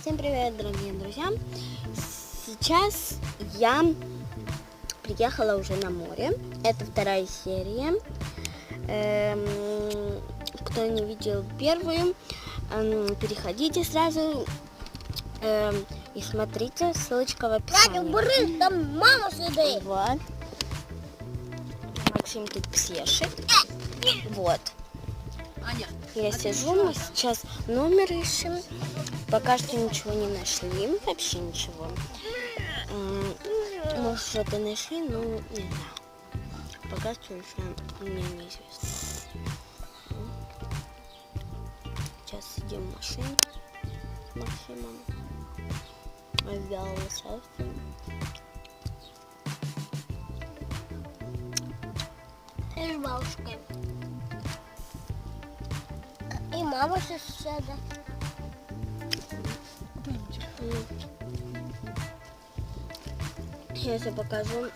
Всем привет, дорогие друзья! Сейчас я приехала уже на море. Это вторая серия. Кто не видел первую, переходите сразу и смотрите, ссылочка в описании. Там мама сидит. Вот. Максим тут псешит. Вот. Аня, Я сижу, мы сейчас номер ищем. Пока что ничего не нашли, вообще ничего. Может, что-то нашли, но не знаю. Пока что еще мне неизвестно. Сейчас сидим в машине с Максимом. Сделала селфи. и с бабушкой. И мама соседа. Сейчас я покажу,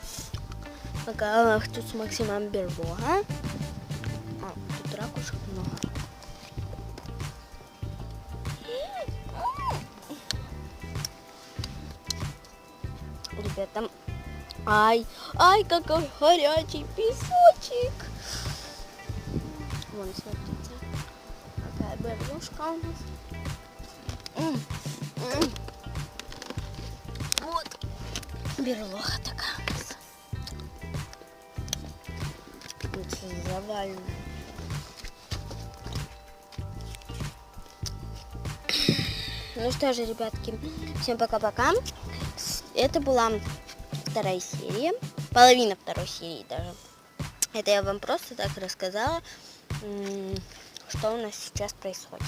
пока тут с Максимом берлога. Тут ракушек много. Ребята, ай, какой горячий песочек. Вон, смотрите, какая берлушка у нас. Вот, берлога такая у нас. Очень заваленная. Ну что же, ребятки, всем пока-пока. Это была вторая серия, половина второй серии даже. Это я вам просто так рассказала, что у нас сейчас происходит.